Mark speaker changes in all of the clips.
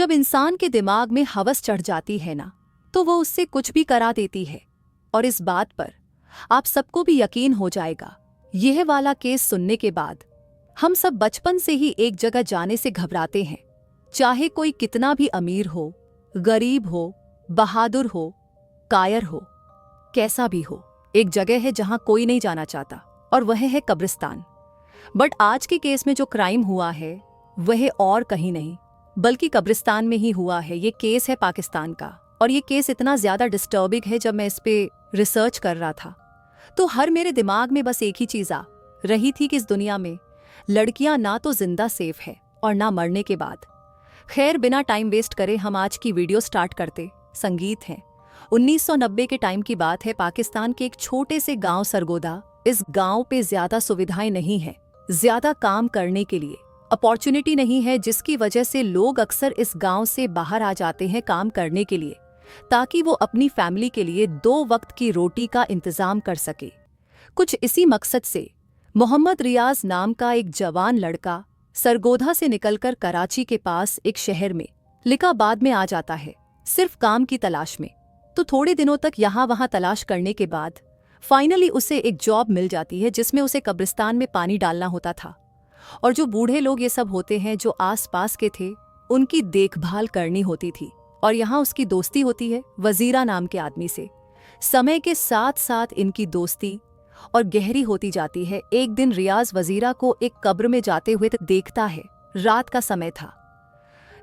Speaker 1: जब इंसान के दिमाग में हवस चढ़ जाती है ना, तो वो उससे कुछ भी करा देती है। और इस बात पर आप सबको भी यकीन हो जाएगा। यह वाला केस सुनने के बाद हम सब बचपन से ही एक जगह जाने से घबराते हैं। चाहे कोई कितना भी अमीर हो, गरीब हो, बहादुर हो, कायर हो, कैसा भी हो, एक जगह है जहां कोई नहीं जाना चाहता, और वह है कब्रिस्तान। बट आज के केस में जो क्राइम हुआ है वह और कहीं नहीं बल्कि कब्रिस्तान में ही हुआ है। ये केस है पाकिस्तान का, और ये केस इतना ज्यादा डिस्टर्बिंग है। जब मैं इस पे रिसर्च कर रहा था तो हर मेरे दिमाग में बस एक ही चीज आ रही थी कि इस दुनिया में लड़कियां ना तो जिंदा सेफ है और ना मरने के बाद। खैर, बिना टाइम वेस्ट करे हम आज की वीडियो स्टार्ट करते। संगीत है 1990 के टाइम की बात है। पाकिस्तान के एक छोटे से गांव सरगोदा। इस गांव पे ज्यादा सुविधाएं नहीं है, ज्यादा काम करने के लिए अपॉर्चुनिटी नहीं है, जिसकी वजह से लोग अक्सर इस गांव से बाहर आ जाते हैं काम करने के लिए, ताकि वो अपनी फैमिली के लिए 2 वक्त की रोटी का इंतजाम कर सके। कुछ इसी मकसद से मोहम्मद रियाज नाम का एक जवान लड़का सरगोधा से निकलकर कराची के पास एक शहर में लिकाबाद में आ जाता है, सिर्फ काम की तलाश में। तो थोड़े दिनों तक यहाँ वहाँ तलाश करने के बाद फाइनली उसे एक जॉब मिल जाती है, जिसमें उसे कब्रिस्तान में पानी डालना होता था। और जो बूढ़े लोग ये सब होते हैं जो आस पास के थे, उनकी देखभाल करनी होती थी। और यहाँ उसकी दोस्ती होती है वजीरा नाम के आदमी से। समय के साथ साथ इनकी दोस्ती और गहरी होती जाती है। एक दिन रियाज वजीरा को एक कब्र में जाते हुए देखता है। रात का समय था,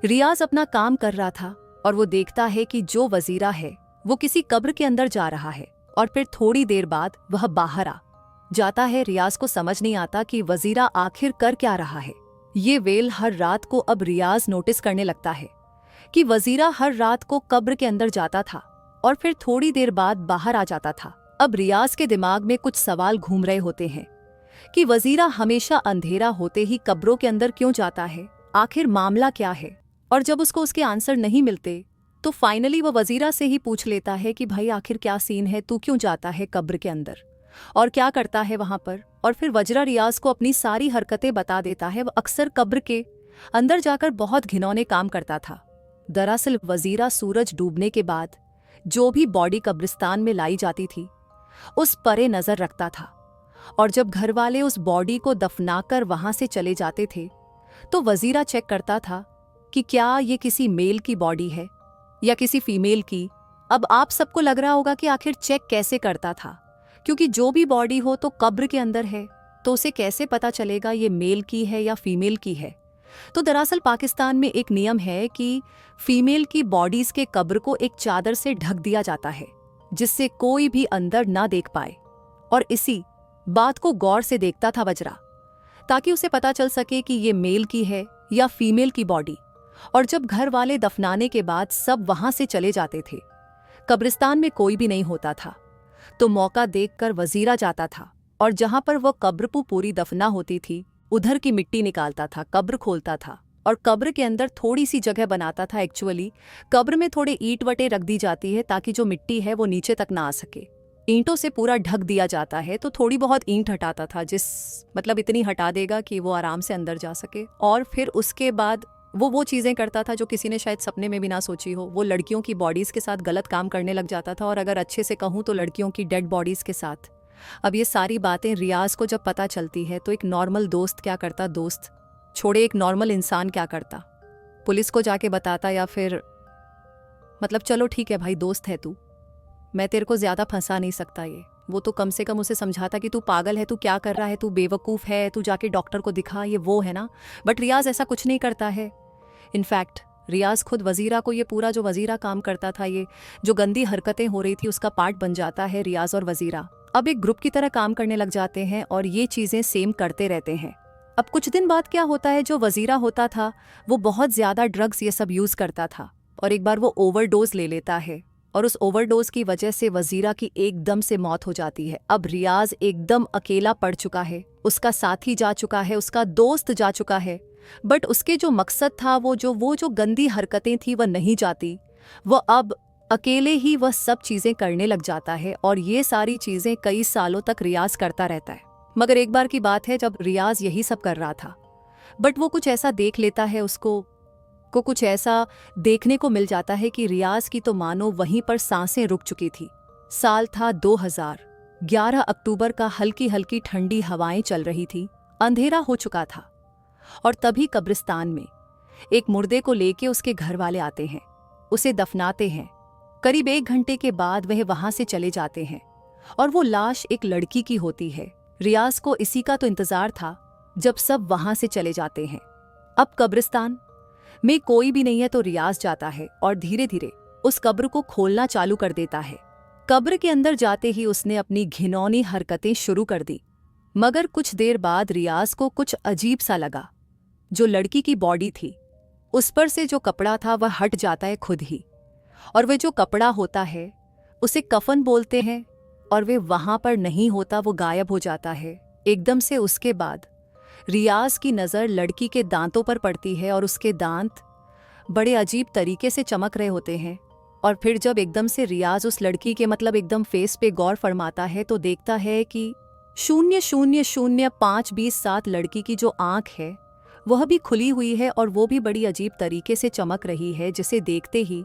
Speaker 1: रियाज अपना काम कर रहा था और वो देखता है कि जो वजीरा है वो किसी कब्र के अंदर जा रहा है, और फिर थोड़ी देर बाद वह बाहर आ जाता है। रियाज को समझ नहीं आता कि वजीरा आखिर कर क्या रहा है। ये वेल हर रात को अब रियाज नोटिस करने लगता है कि वजीरा हर रात को कब्र के अंदर जाता था और फिर थोड़ी देर बाद बाहर आ जाता था। अब रियाज के दिमाग में कुछ सवाल घूम रहे होते हैं कि वजीरा हमेशा अंधेरा होते ही कब्रों के अंदर क्यों जाता है, आखिर मामला क्या है। और जब उसको उसके आंसर नहीं मिलते तो फाइनली वह वजीरा से ही पूछ लेता है कि भाई आखिर क्या सीन है, तू क्यों जाता है कब्र के अंदर और क्या करता है वहां पर। और फिर वजीरा रियाज को अपनी सारी हरकतें बता देता है। वह अक्सर कब्र के अंदर जाकर बहुत घिनौने काम करता था। दरअसल वजीरा सूरज डूबने के बाद जो भी बॉडी कब्रिस्तान में लाई जाती थी उस परे नजर रखता था, और जब घर वाले उस बॉडी को दफनाकर वहां से चले जाते थे तो वजीरा चेक करता था कि क्या ये किसी मेल की बॉडी है या किसी फीमेल की। अब आप सबको लग रहा होगा कि आखिर चेक कैसे करता था, क्योंकि जो भी बॉडी हो तो कब्र के अंदर है, तो उसे कैसे पता चलेगा ये मेल की है या फीमेल की है। तो दरअसल पाकिस्तान में एक नियम है कि फीमेल की बॉडीज के कब्र को एक चादर से ढक दिया जाता है, जिससे कोई भी अंदर ना देख पाए। और इसी बात को गौर से देखता था वजरा, ताकि उसे पता चल सके कि ये मेल की है या फीमेल की बॉडी। और जब घर वाले दफनाने के बाद सब वहां से चले जाते थे, कब्रिस्तान में कोई भी नहीं होता था, तो मौका देखकर वजीरा जाता था और जहां पर वह कब्र पूरी दफना होती थी उधर की मिट्टी निकालता था, कब्र खोलता था और कब्र के अंदर थोड़ी सी जगह बनाता था। एक्चुअली कब्र में थोड़े ईंट वटे रख दी जाती है ताकि जो मिट्टी है वो नीचे तक ना आ सके। ईंटों से पूरा ढक दिया जाता है, तो थोड़ी बहुत ईंट हटाता था, मतलब इतनी हटा देगा कि वो आराम से अंदर जा सके। और फिर उसके बाद वो चीज़ें करता था जो किसी ने शायद सपने में भी ना सोची हो। वो लड़कियों की बॉडीज़ के साथ गलत काम करने लग जाता था, और अगर अच्छे से कहूँ तो लड़कियों की डेड बॉडीज़ के साथ। अब ये सारी बातें रियाज को जब पता चलती है तो एक नॉर्मल दोस्त क्या करता, दोस्त छोड़े एक नॉर्मल इंसान क्या करता, पुलिस को जाके बताता, या फिर मतलब चलो ठीक है भाई दोस्त है तू, मैं तेरे को ज़्यादा फंसा नहीं सकता। ये वो तो कम से कम उसे समझाता कि तू पागल है, तू क्या कर रहा है, तू बेवकूफ़ है, तू जाके डॉक्टर को दिखा, ये वो है ना। बट रियाज ऐसा कुछ नहीं करता है। इनफैक्ट रियाज खुद वजीरा को, ये पूरा जो वजीरा काम करता था, ये जो गंदी हरकतें हो रही थी उसका पार्ट बन जाता है। रियाज और वजीरा अब एक ग्रुप की तरह काम करने लग जाते हैं और ये चीज़ें सेम करते रहते हैं। अब कुछ दिन बाद क्या होता है, जो वजीरा होता था वो बहुत ज़्यादा ड्रग्स ये सब यूज़ करता था, और एक बार वो ओवरडोज ले लेता है, और उस ओवरडोज की वजह से वजीरा की एकदम से मौत हो जाती है। अब रियाज एकदम अकेला पड़ चुका है, उसका साथी जा चुका है, उसका दोस्त जा चुका है, बट उसके जो मकसद था, वो जो गंदी हरकतें थी वह नहीं जाती। वह अब अकेले ही वह सब चीज़ें करने लग जाता है, और ये सारी चीज़ें कई सालों तक रियाज करता रहता है। मगर एक बार की बात है जब रियाज यही सब कर रहा था, बट वो कुछ ऐसा देख लेता है उसको को कुछ ऐसा देखने को मिल जाता है कि रियाज की तो मानो वहीं पर सांसें रुक चुकी थी। साल था 2000। 11 अक्टूबर का हल्की हल्की ठंडी हवाएं चल रही थी। अंधेरा हो चुका था और तभी कब्रिस्तान में एक मुर्दे को लेके उसके घर वाले आते हैं, उसे दफनाते हैं। करीब 1 घंटे के बाद वह वहां से चले जाते हैं और वो लाश एक लड़की की होती है। रियाज को इसी का तो इंतजार था जब सब वहां से चले जाते हैं। अब कब्रिस्तान में कोई भी नहीं है तो रियाज जाता है और धीरे धीरे उस कब्र को खोलना चालू कर देता है। कब्र के अंदर जाते ही उसने अपनी घिनौनी हरकतें शुरू कर दी। मगर कुछ देर बाद रियाज को कुछ अजीब सा लगा। जो लड़की की बॉडी थी उस पर से जो कपड़ा था वह हट जाता है खुद ही, और वह जो कपड़ा होता है उसे कफन बोलते हैं, और वे वहां पर नहीं होता, वो गायब हो जाता है एकदम से। उसके बाद रियाज की नज़र लड़की के दांतों पर पड़ती है और उसके दांत बड़े अजीब तरीके से चमक रहे होते हैं। और फिर जब एकदम से रियाज उस लड़की के एकदम फेस पे गौर फरमाता है तो देखता है कि 000527 लड़की की जो आंख है वह भी खुली हुई है और वो भी बड़ी अजीब तरीके से चमक रही है, जिसे देखते ही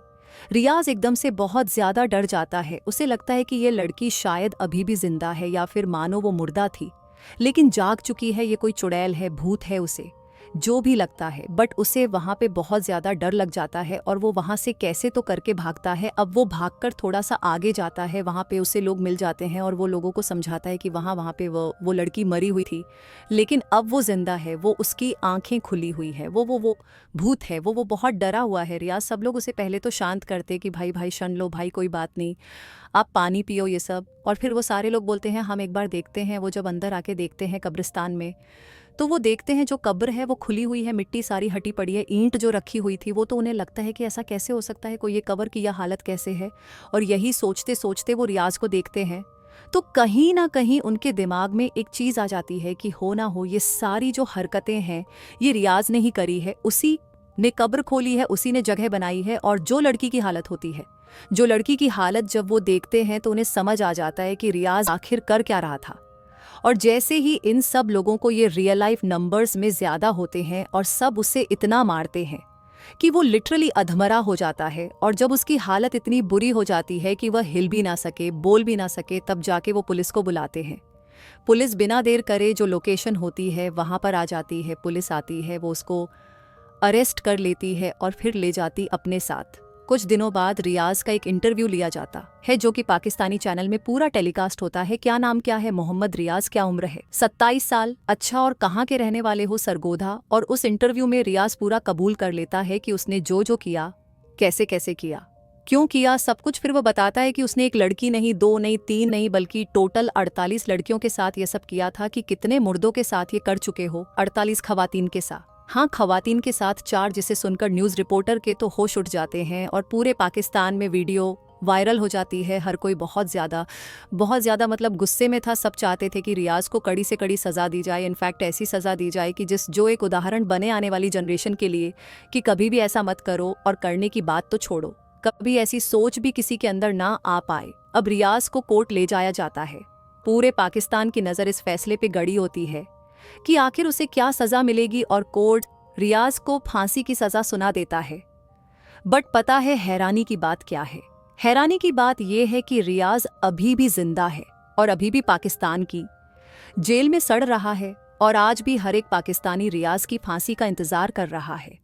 Speaker 1: रियाज एकदम से बहुत ज़्यादा डर जाता है। उसे लगता है कि ये लड़की शायद अभी भी जिंदा है या फिर मानो वो मुर्दा थी लेकिन जाग चुकी है, ये कोई चुड़ैल है, भूत है, उसे जो भी लगता है। बट उसे वहाँ पे बहुत ज़्यादा डर लग जाता है और वो वहाँ से कैसे तो करके भागता है। अब वो भागकर थोड़ा सा आगे जाता है, वहाँ पे उसे लोग मिल जाते हैं और वो लोगों को समझाता है कि वहाँ पे वो लड़की मरी हुई थी लेकिन अब वो जिंदा है, वो उसकी आंखें खुली हुई है, वो भूत है, वो बहुत डरा हुआ है। रियाज सब लोग उसे पहले तो शांत करते कि भाई शन लो भाई, कोई बात नहीं, आप पानी पियो, ये सब। और फिर वो सारे लोग बोलते हैं हम एक बार देखते हैं। वो जब अंदर आके देखते हैं कब्रिस्तान में तो वो देखते हैं जो कब्र है वो खुली हुई है, मिट्टी सारी हटी पड़ी है, ईंट जो रखी हुई थी वो तो उन्हें लगता है कि ऐसा कैसे हो सकता है, कोई ये कब्र की यह हालत कैसे है। और यही सोचते सोचते वो रियाज को देखते हैं तो कहीं ना कहीं उनके दिमाग में एक चीज़ आ जाती है कि हो ना हो ये सारी जो हरकतें हैं ये रियाज ने ही करी है, उसी ने कब्र खोली है, उसी ने जगह बनाई है। और जो लड़की की हालत होती है, जो लड़की की हालत जब वो देखते हैं तो उन्हें समझ आ जाता है कि रियाज आखिर कर क्या रहा था। और जैसे ही इन सब लोगों को ये रियल लाइफ नंबर्स में ज़्यादा होते हैं और सब उसे इतना मारते हैं कि वो लिटरली अधमरा हो जाता है। और जब उसकी हालत इतनी बुरी हो जाती है कि वह हिल भी ना सके, बोल भी ना सके, तब जाके वो पुलिस को बुलाते हैं। पुलिस बिना देर करे जो लोकेशन होती है वहाँ पर आ जाती है, पुलिस आती है, वो उसको अरेस्ट कर लेती है और फिर ले जाती अपने साथ। कुछ दिनों बाद रियाज का एक इंटरव्यू लिया जाता है जो कि पाकिस्तानी चैनल में पूरा टेलीकास्ट होता है। क्या नाम क्या है? मोहम्मद रियाज। क्या उम्र है? 27 साल। अच्छा, और कहाँ के रहने वाले हो? सरगोधा। और उस इंटरव्यू में रियाज पूरा कबूल कर लेता है कि उसने जो किया, कैसे कैसे किया, क्यों किया, सब कुछ। फिर वो बताता है कि उसने एक लड़की नहीं, 2 नहीं, 3 नहीं, बल्कि टोटल 48 लड़कियों के साथ ये सब किया था। कि कितने मुर्दों के साथ ये कर चुके हो? 48 खवातीन के साथ। हाँ, खवातीन के साथ 4, जिसे सुनकर न्यूज़ रिपोर्टर के तो होश उठ जाते हैं और पूरे पाकिस्तान में वीडियो वायरल हो जाती है। हर कोई बहुत ज़्यादा गुस्से में था। सब चाहते थे कि रियाज को कड़ी से कड़ी सज़ा दी जाए, इनफैक्ट ऐसी सज़ा दी जाए कि जो एक उदाहरण बने आने वाली जनरेशन के लिए कि कभी भी ऐसा मत करो, और करने की बात तो छोड़ो, कभी ऐसी सोच भी किसी के अंदर ना आ पाए। अब रियाज को कोर्ट ले जाया जाता है। पूरे पाकिस्तान की नज़र इस फैसले पे गड़ी होती है कि आखिर उसे क्या सज़ा मिलेगी, और कोर्ट रियाज को फांसी की सज़ा सुना देता है। बट पता है हैरानी की बात क्या है? हैरानी की बात यह है कि रियाज अभी भी जिंदा है और अभी भी पाकिस्तान की जेल में सड़ रहा है, और आज भी हर एक पाकिस्तानी रियाज की फांसी का इंतजार कर रहा है।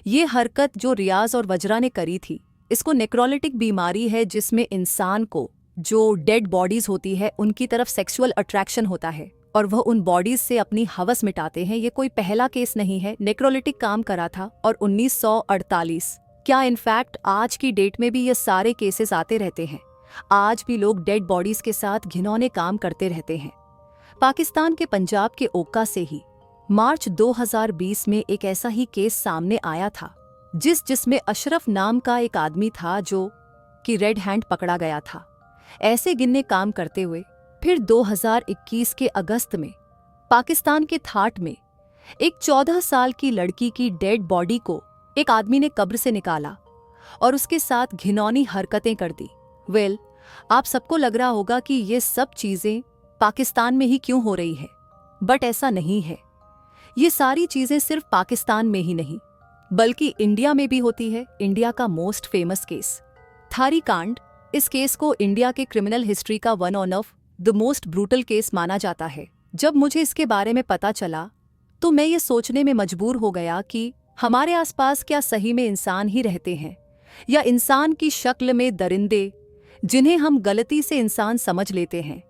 Speaker 1: ये हरकत जो रियाज और वजरा ने करी थी, इसको नेक्रोलिटिक बीमारी है, जिसमें इंसान को जो डेड बॉडीज होती है उनकी तरफ सेक्सुअल अट्रैक्शन होता है और वह उन बॉडीज से अपनी हवस मिटाते हैं। ये कोई पहला केस नहीं है, नेक्रोलिटिक काम करा था। और 1948 क्या, इनफैक्ट आज की डेट में भी ये सारे केसेस आते रहते हैं। आज भी लोग डेड बॉडीज के साथ घिनौने काम करते रहते हैं। पाकिस्तान के पंजाब के ओक्का से ही मार्च 2020 में एक ऐसा ही केस सामने आया था, जिसमें अशरफ नाम का एक आदमी था जो कि रेड हैंड पकड़ा गया था ऐसे गिनने काम करते हुए। फिर 2021 के अगस्त में पाकिस्तान के थाट में एक 14 साल की लड़की की डेड बॉडी को एक आदमी ने कब्र से निकाला और उसके साथ घिनौनी हरकतें कर दी। आप सबको लग रहा होगा कि ये सब चीजें पाकिस्तान में ही क्यों हो रही है, बट ऐसा नहीं है। ये सारी चीजें सिर्फ पाकिस्तान में ही नहीं, बल्कि इंडिया में भी होती है। इंडिया का मोस्ट फेमस केस थारी कांड। इस केस को इंडिया के क्रिमिनल हिस्ट्री का one of the most brutal case माना जाता है। जब मुझे इसके बारे में पता चला तो मैं ये सोचने में मजबूर हो गया कि हमारे आसपास क्या सही में इंसान ही रहते हैं, या इंसान की शक्ल में दरिंदे जिन्हें हम गलती से इंसान समझ लेते हैं।